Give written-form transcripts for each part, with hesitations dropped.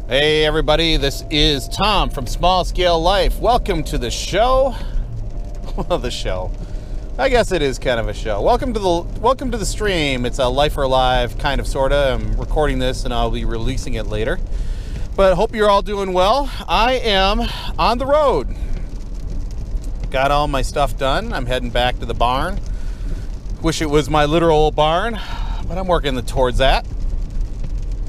Hey everybody, this is Tom from Small Scale Life. Welcome to the show. Well, the show. I guess it is kind of a show. Welcome to the stream. It's a Life or Live kind of sorta. I'm recording this and I'll be releasing it later. But hope you're all doing well. I am on the road. Got all my stuff done. I'm heading back to the barn. Wish it was my literal barn, but I'm working towards that.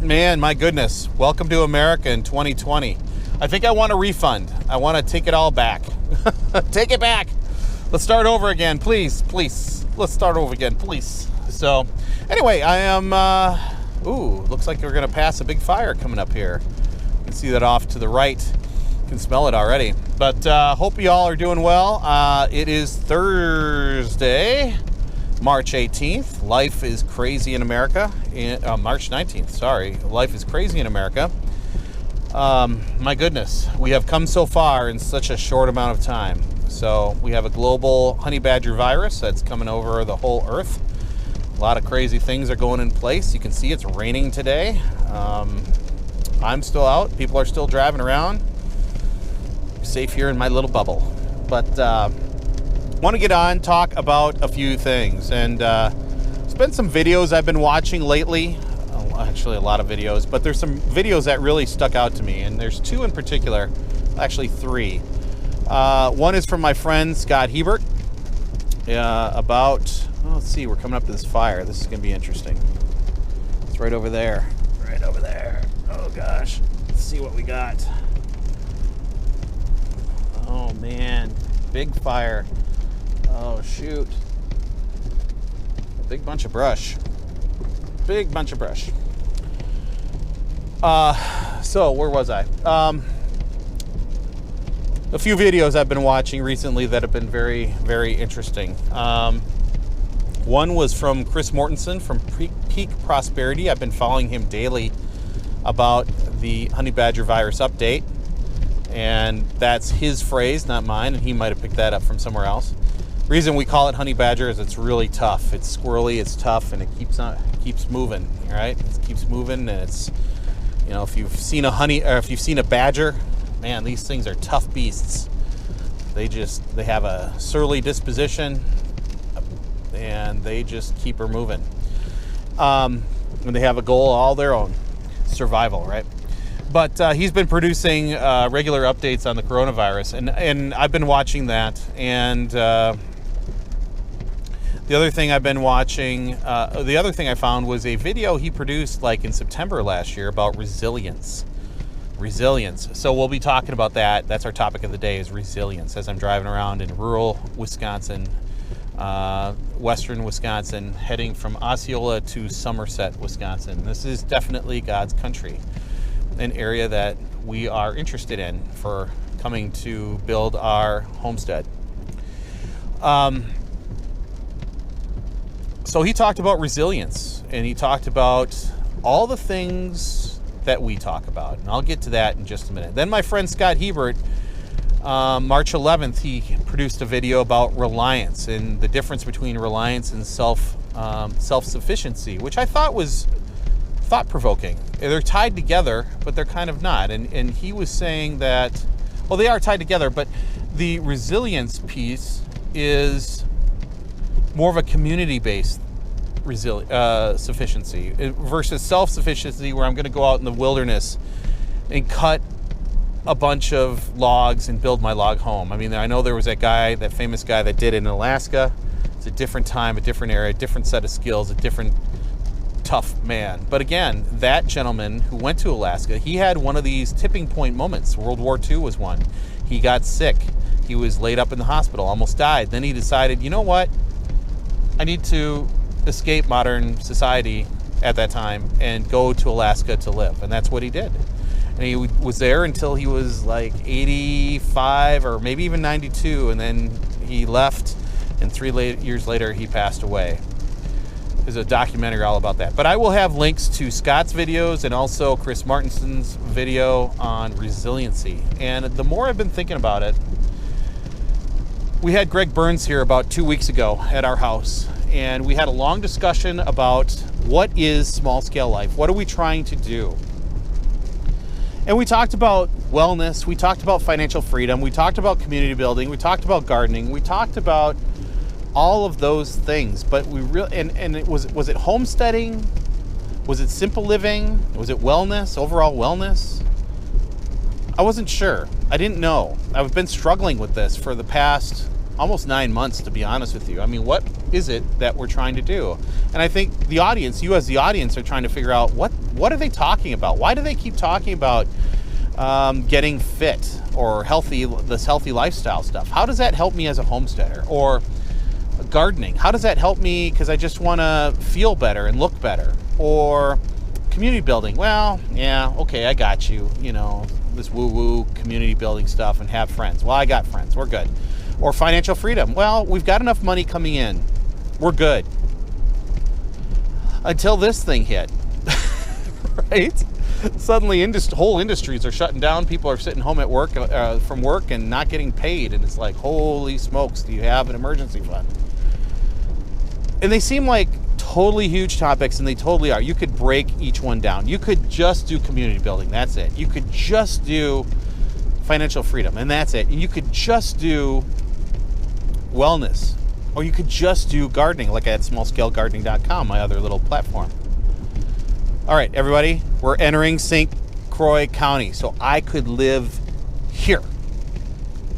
Man, my goodness. Welcome to America in 2020. I think I want a refund. I want to take it all back. Take it back. Let's start over again, please. Let's start over again, please. So, anyway, I am, looks like we're going to pass a big fire coming up here. You can see that off to the right. You can smell it already. But hope you all are doing well. It is Thursday, March 18th. Life is crazy in America. March 19th, sorry. Life is crazy in America. My goodness, we have come so far in such a short amount of time. So we have a global honey badger virus that's coming over the whole earth. A lot of crazy things are going in place. You can see it's raining today. I'm still out. People are still driving around. Safe here in my little bubble. But want to get on, talk about a few things. And there's been some videos I've been watching lately. Actually, a lot of videos. But there's some videos that really stuck out to me. And there's two in particular. Actually, three. One is from my friend Scott Hebert. Let's see, we're coming up to this fire. This is going to be interesting. It's right over there. Right over there. Oh, gosh. Let's see what we got. Oh, man. Big fire. Oh, shoot. A big bunch of brush. Big bunch of brush. So, where was I? A few videos I've been watching recently that have been very, very interesting. One was from Chris Mortensen from Peak Prosperity. I've been following him daily about the honey badger virus update. And that's his phrase, not mine, and he might have picked that up from somewhere else. The reason we call it honey badger is it's really tough. It's squirrely, it's tough, and it keeps moving, right? It keeps moving, and it's, you know, if you've seen a badger, man, these things are tough beasts. They have a surly disposition, and they just keep her moving. And they have a goal all their own, survival, right? But he's been producing regular updates on the coronavirus, and I've been watching that. And the other thing I've been watching, the other thing I found was a video he produced like in September last year about resilience. So we'll be talking about that. That's our topic of the day, is resilience, as I'm driving around in rural Wisconsin, western Wisconsin, heading from Osceola to Somerset, Wisconsin. This is definitely God's country, an area that we are interested in for coming to build our homestead. So he talked about resilience, and he talked about all the things that we talk about, and I'll get to that in just a minute. Then my friend Scott Hebert, March 11th, he produced a video about reliance and the difference between reliance and self-sufficiency, which I thought was thought-provoking. They're tied together, but they're kind of not. And he was saying that, well, they are tied together, but the resilience piece is more of a community-based sufficiency versus self-sufficiency, where I'm going to go out in the wilderness and cut a bunch of logs and build my log home. I mean, I know there was that famous guy that did it in Alaska. It's a different time, a different era, a different set of skills, a different tough man. But again, that gentleman who went to Alaska, he had one of these tipping point moments. World War II was one. He got sick. He was laid up in the hospital, almost died. Then he decided, you know what? I need to escape modern society at that time and go to Alaska to live. And that's what he did. And he was there until he was like 85 or maybe even 92. And then he left, and 3 years later, he passed away. There's a documentary all about that. But I will have links to Scott's videos and also Chris Martensen's video on resiliency. And the more I've been thinking about it, we had Greg Burns here about 2 weeks ago at our house, and we had a long discussion about what is small scale life? What are we trying to do? And we talked about wellness, we talked about financial freedom, we talked about community building, we talked about gardening, we talked about all of those things. But we really, and it was it homesteading? Was it simple living? Was it wellness, overall wellness? I wasn't sure. I didn't know. I've been struggling with this for the past almost 9 months, to be honest with you. I mean, what is it that we're trying to do? And I think the audience, you as the audience, are trying to figure out what are they talking about? Why do they keep talking about getting fit or this healthy lifestyle stuff? How does that help me as a homesteader? Or gardening, how does that help me because I just want to feel better and look better? Or community building, well, yeah, okay, I got you, this woo-woo community building stuff and have friends. Well, I got friends, we're good. Or financial freedom, well, we've got enough money coming in, we're good. Until this thing hit, right? Suddenly whole industries are shutting down, people are sitting home at work from work and not getting paid, and it's like, holy smokes, do you have an emergency fund? And they seem like totally huge topics, and they totally are. You could break each one down. You could just do community building, that's it. You could just do financial freedom, and that's it. And you could just do wellness, or you could just do gardening, like at smallscalegardening.com, my other little platform. All right, everybody, we're entering St. Croix County, so I could live here.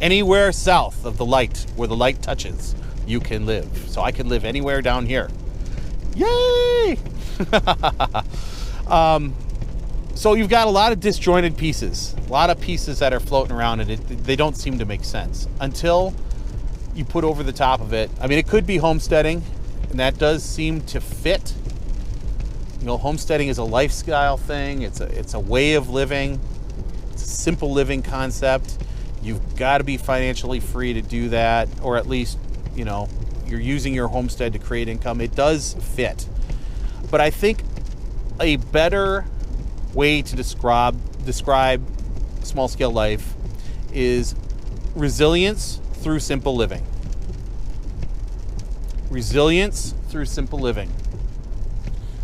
Anywhere south of the light, where the light touches, you can live. So I can live anywhere down here. Yay! So you've got a lot of disjointed pieces, a lot of pieces that are floating around, and they don't seem to make sense until you put over the top of it. I mean, it could be homesteading, and that does seem to fit. Homesteading is a lifestyle thing. It's a way of living. It's a simple living concept. You've got to be financially free to do that, or at least, you're using your homestead to create income. It does fit. But I think a better way to describe small scale life is resilience through simple living. Resilience through simple living.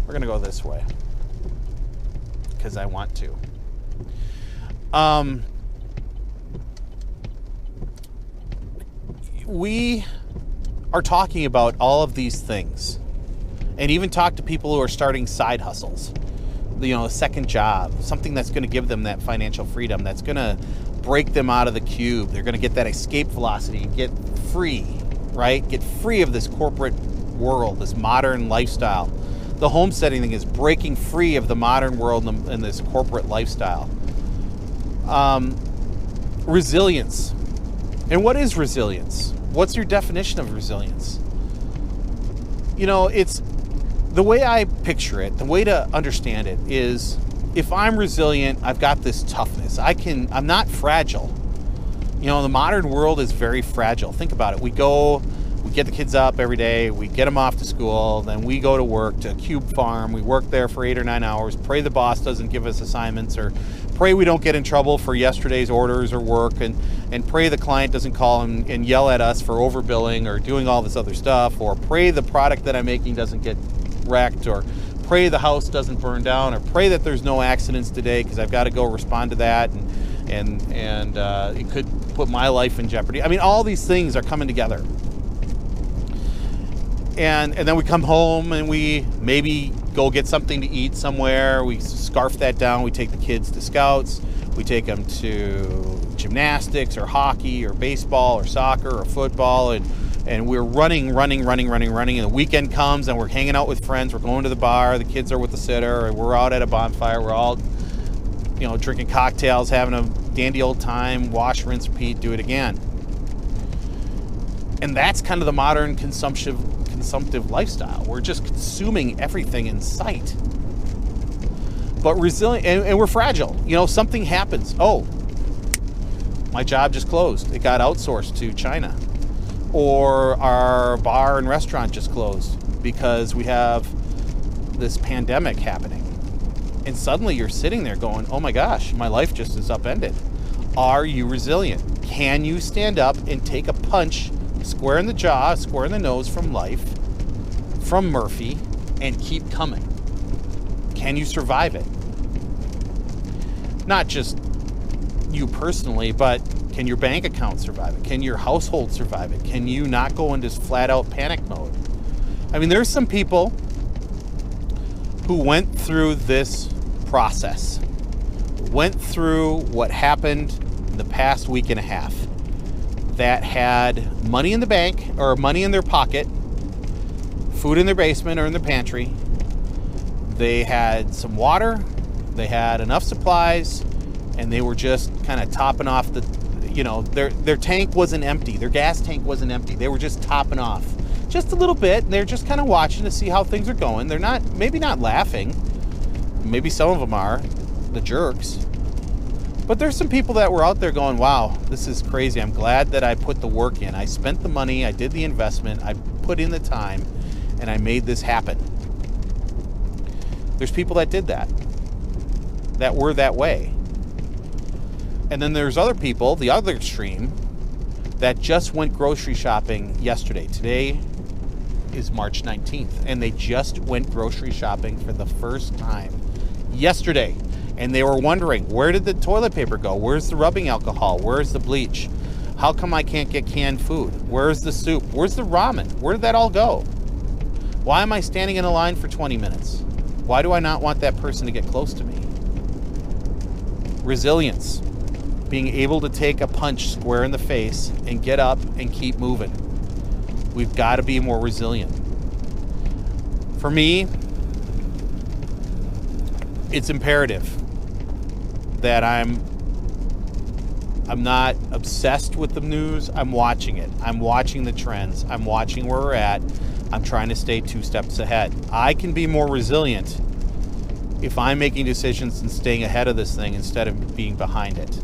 We're going to go this way because I want to. We are talking about all of these things, and even talk to people who are starting side hustles, a second job, something that's going to give them that financial freedom, that's going to break them out of the cube. They're going to get that escape velocity and get free, right? Get free of this corporate world, this modern lifestyle. The homesteading thing is breaking free of the modern world and this corporate lifestyle. Resilience. And what is resilience? What's your definition of resilience? It's the way I picture it, the way to understand it is, if I'm resilient, I've got this toughness. I'm not fragile. The modern world is very fragile. Think about it. We get the kids up every day, we get them off to school, then we go to work to a cube farm, we work there for 8 or 9 hours, pray the boss doesn't give us assignments, or pray we don't get in trouble for yesterday's orders or work, and pray the client doesn't call and yell at us for overbilling or doing all this other stuff, or pray the product that I'm making doesn't get wrecked, or pray the house doesn't burn down, or pray that there's no accidents today because I've got to go respond to that, and it could put my life in jeopardy. I mean, all these things are coming together. And then we come home and we maybe go get something to eat somewhere. We scarf that down. We take the kids to scouts. We take them to gymnastics or hockey or baseball or soccer or football. And we're running. And the weekend comes and we're hanging out with friends. We're going to the bar. The kids are with the sitter. Or we're out at a bonfire. We're all, drinking cocktails, having a dandy old time. Wash, rinse, repeat, do it again. And that's kind of the modern consumptive lifestyle. We're just consuming everything in sight. But resilient, and we're fragile. Something happens. Oh, my job just closed. It got outsourced to China. Or our bar and restaurant just closed because we have this pandemic happening. And suddenly you're sitting there going, oh my gosh, my life just is upended. Are you resilient? Can you stand up and take a punch square in the jaw, square in the nose from life, from Murphy, and keep coming? Can you survive it? Not just you personally, but can your bank account survive it? Can your household survive it? Can you not go into flat out panic mode? I mean, there's some people who went through this process, went through what happened in the past week and a half, that had money in the bank or money in their pocket, food in their basement or in their pantry. They had some water, they had enough supplies, and they were just kind of topping off their tank wasn't empty. Their gas tank wasn't empty. They were just topping off just a little bit, and they're just kind of watching to see how things are going. They're maybe not laughing. Maybe some of them are, the jerks. But there's some people that were out there going, wow, this is crazy. I'm glad that I put the work in. I spent the money, I did the investment, I put in the time, and I made this happen. There's people that did that were that way. And then there's other people, the other extreme, that just went grocery shopping yesterday. Today is March 19th, and they just went grocery shopping for the first time yesterday. And they were wondering, where did the toilet paper go? Where's the rubbing alcohol? Where's the bleach? How come I can't get canned food? Where's the soup? Where's the ramen? Where did that all go? Why am I standing in a line for 20 minutes? Why do I not want that person to get close to me? Resilience. Being able to take a punch square in the face and get up and keep moving. We've got to be more resilient. For me, it's imperative that I'm not obsessed with the news. I'm watching it. I'm watching the trends. I'm watching where we're at. I'm trying to stay 2 steps ahead. I can be more resilient if I'm making decisions and staying ahead of this thing instead of being behind it.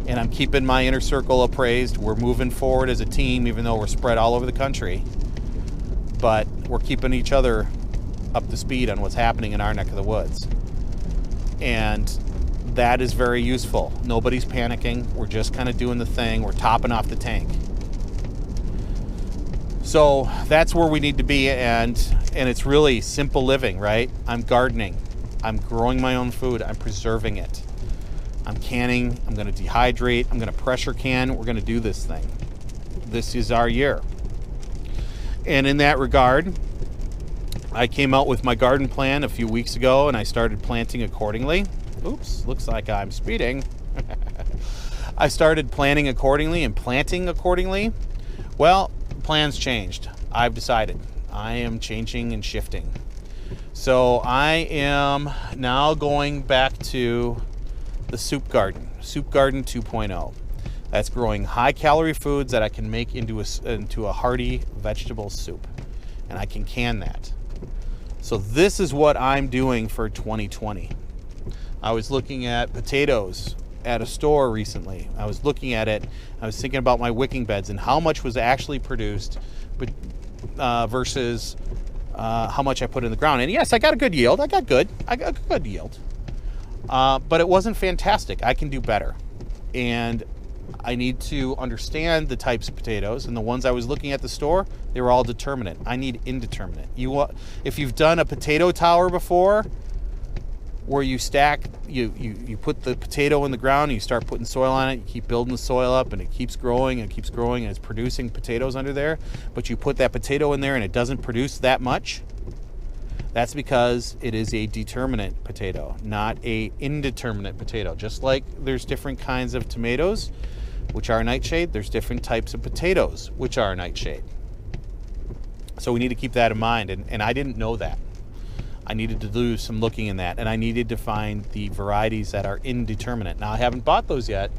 And I'm keeping my inner circle appraised. We're moving forward as a team, even though we're spread all over the country. But we're keeping each other up to speed on what's happening in our neck of the woods. And that is very useful. Nobody's panicking. We're just kind of doing the thing. We're topping off the tank. So that's where we need to be. And it's really simple living, right? I'm gardening. I'm growing my own food. I'm preserving it. I'm canning, I'm going to dehydrate, I'm going to pressure can, we're going to do this thing. This is our year. And in that regard, I came out with my garden plan a few weeks ago and I started planting accordingly. Oops, looks like I'm speeding. I started planning accordingly and planting accordingly. Well, plans changed. I've decided. I am changing and shifting. So I am now going back to the soup garden 2.0. That's growing high calorie foods that I can make into a hearty vegetable soup, and I can can that. So this is what I'm doing for 2020. I was looking at potatoes at a store recently. I was looking at it. I was thinking about my wicking beds and how much was actually produced, versus how much I put in the ground. And yes, I got a good yield. I got good yield. But it wasn't fantastic. I can do better. And I need to understand the types of potatoes. And the ones I was looking at the store, they were all determinate. I need indeterminate. If you've done a potato tower before, where you stack, you put the potato in the ground and you start putting soil on it, you keep building the soil up and it keeps growing and keeps growing and it's producing potatoes under there, but you put that potato in there and it doesn't produce that much, that's because it is a determinate potato, not a indeterminate potato. Just like there's different kinds of tomatoes, which are nightshade, there's different types of potatoes, which are nightshade. So we need to keep that in mind, and I didn't know that. I needed to do some looking in that, and I needed to find the varieties that are indeterminate. Now, I haven't bought those yet,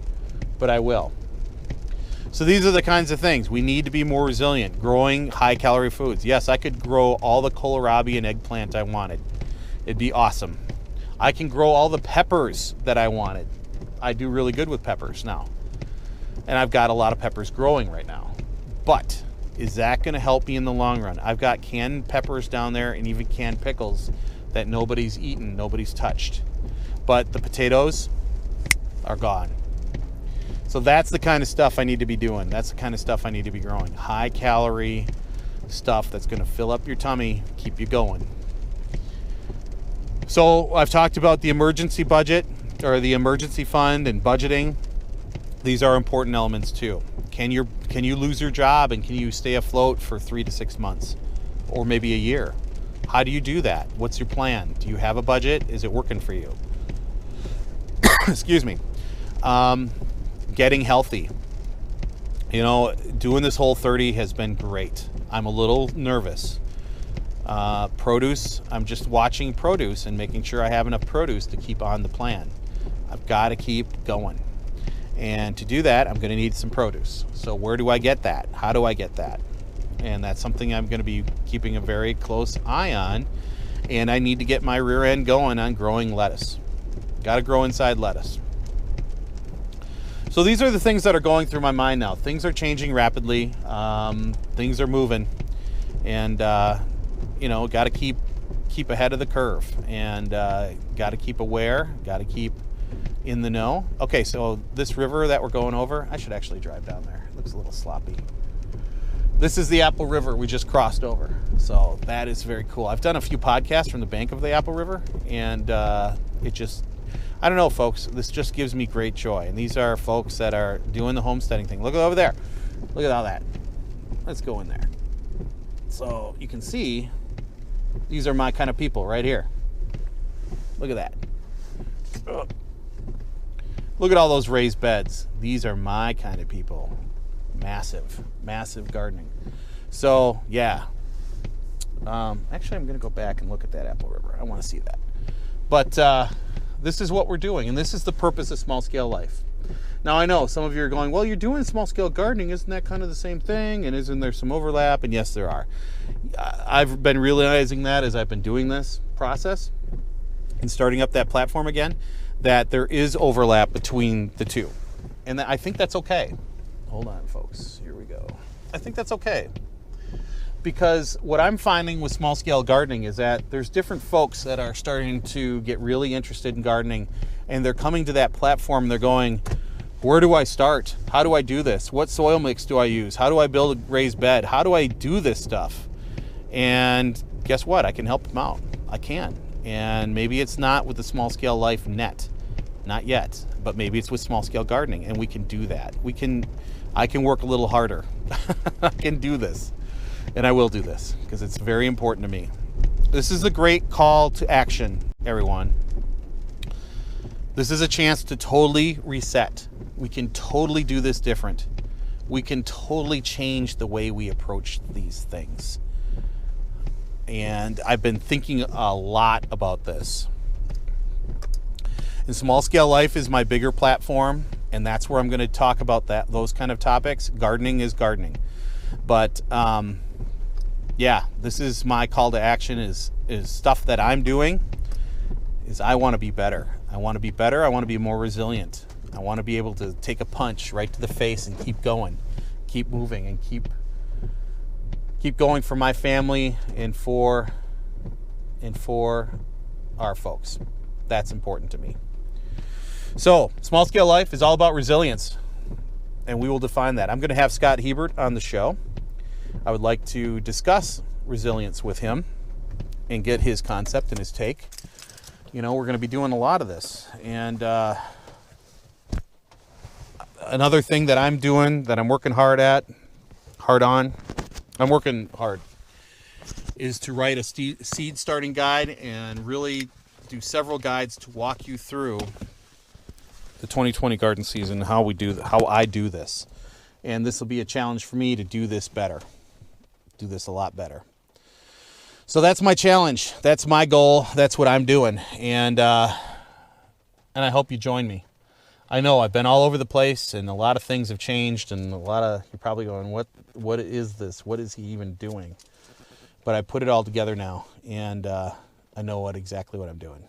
but I will. So these are the kinds of things. We need to be more resilient, growing high-calorie foods. Yes, I could grow all the kohlrabi and eggplant I wanted. It'd be awesome. I can grow all the peppers that I wanted. I do really good with peppers now. And I've got a lot of peppers growing right now. But is that going to help me in the long run? I've got canned peppers down there and even canned pickles that nobody's eaten, nobody's touched. But the potatoes are gone. So that's the kind of stuff I need to be doing. That's the kind of stuff I need to be growing. High calorie stuff that's going to fill up your tummy, keep you going. So I've talked about the emergency budget. or the emergency fund and budgeting, these are important elements too. Can you lose your job and can you stay afloat for 3 to 6 months or maybe a year? How do you do that? What's your plan? Do you have a budget? Is it working for you? Excuse me. Getting healthy. Doing this Whole30 has been great. I'm a little nervous. Produce, I'm just watching produce and making sure I have enough produce to keep on the plan. I've got to keep going. And to do that, I'm going to need some produce. So where do I get that? How do I get that? And that's something I'm going to be keeping a very close eye on. And I need to get my rear end going on growing lettuce. Got to grow inside lettuce. So these are the things that are going through my mind now. Things are changing rapidly. Things are moving. And, got to keep ahead of the curve. And got to keep aware. Got to keep in the know. Okay, so this river that we're going over, I should actually drive down there. It looks a little sloppy. This is the Apple River we just crossed over. So that is very cool. I've done a few podcasts from the bank of the Apple River, and I don't know, folks, this just gives me great joy. And these are folks that are doing the homesteading thing. Look over there. Look at all that. Let's go in there. So you can see these are my kind of people right here. Look at that. Ugh. Look at all those raised beds. These are my kind of people. Massive, massive gardening. So, yeah. Actually, I'm going to go back and look at that Apple River. I want to see that. But this is what we're doing, and this is the purpose of Small Scale Life. Now, I know some of you are going, well, you're doing small scale gardening. Isn't that kind of the same thing? And isn't there some overlap? And yes, there are. I've been realizing that as I've been doing this process and starting up that platform again, that there is overlap between the two. And I think that's okay. Hold on, folks. Here we go. I think that's okay. Because what I'm finding with small scale gardening is that there's different folks that are starting to get really interested in gardening, and they're coming to that platform and they're going, where do I start? How do I do this? What soil mix do I use? How do I build a raised bed? How do I do this stuff? And guess what? I can help them out. I can. And maybe it's not with the Small Scale Life net. Not yet. But maybe it's with small scale gardening, and we can do that. I can work a little harder. I can do this. And I will do this because it's very important to me. This is a great call to action, everyone. This is a chance to totally reset. We can totally do this different. We can totally change the way we approach these things. And I've been thinking a lot about this. And Small Scale Life is my bigger platform, and that's where I'm going to talk about those kind of topics. Gardening is gardening. But yeah, this is my call to action is stuff that I'm doing is I want to be better. I want to be better. I want to be more resilient. I want to be able to take a punch right to the face and keep going, keep moving, and keep going for my family and for our folks. That's important to me. So, Small Scale Life is all about resilience, and we will define that. I'm going to have Scott Hebert on the show. I would like to discuss resilience with him and get his concept and his take. We're going to be doing a lot of this. And another thing that I'm doing, that I'm working hard on, is to write a seed starting guide and really do several guides to walk you through the 2020 garden season, how I do this. And this will be a challenge for me to do this better. Do this a lot better. So that's my challenge. That's my goal. That's what I'm doing. And I hope you join me. I know I've been all over the place and a lot of things have changed, and you're probably going, what is this? What is he even doing? But I put it all together now, and I know exactly what I'm doing.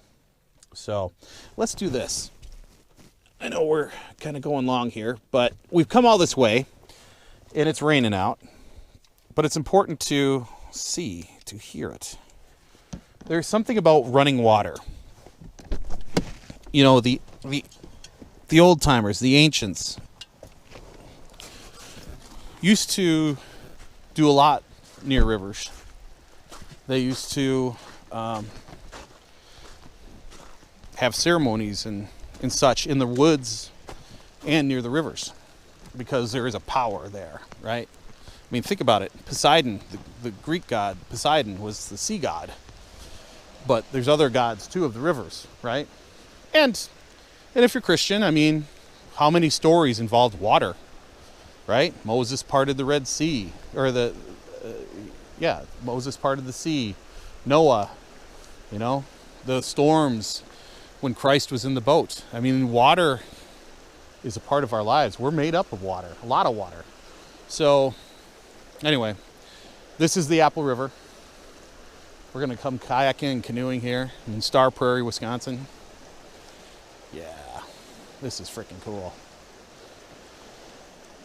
So let's do this. I know we're kind of going long here, but we've come all this way, and it's raining out. But it's important to hear it. There's something about running water. The old timers, the ancients, used to do a lot near rivers. They used to have ceremonies and and such in the woods and near the rivers, because there is a power there, right? I mean, think about it. Poseidon, the Greek god Poseidon, was the sea god. But there's other gods too of the rivers, right? And if you're Christian, I mean, how many stories involved water, right? Moses parted the Red Sea, or Moses parted the sea. Noah, the storms when Christ was in the boat. I mean, water is a part of our lives. We're made up of water, a lot of water. So anyway, this is the Apple River. We're going to come kayaking and canoeing here in Star Prairie, Wisconsin. Yeah, this is freaking cool.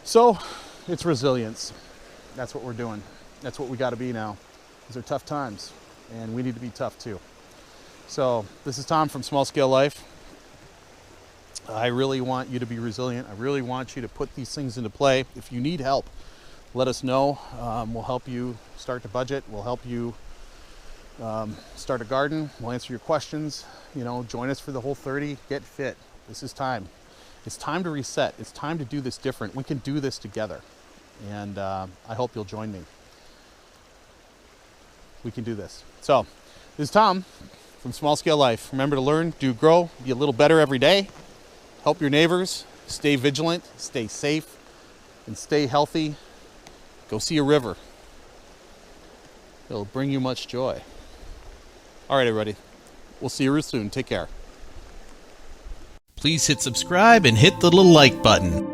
So, it's resilience. That's what we're doing. That's what we got to be now. These are tough times, and we need to be tough too. So, this is Tom from Small Scale Life. I really want you to be resilient. I really want you to put these things into play. If you need help, let us know. We'll help you start to budget. We'll help you start a garden. We'll answer your questions. Join us for the Whole 30. Get fit. This is time. It's time to reset. It's time to do this different. We can do this together. And I hope you'll join me. We can do this. So, this is Tom from Small Scale Life. Remember to learn, do, grow, be a little better every day. Help your neighbors. Stay vigilant. Stay safe. And stay healthy. Go see a river. It'll bring you much joy. All right, everybody. We'll see you real soon. Take care. Please hit subscribe and hit the little like button.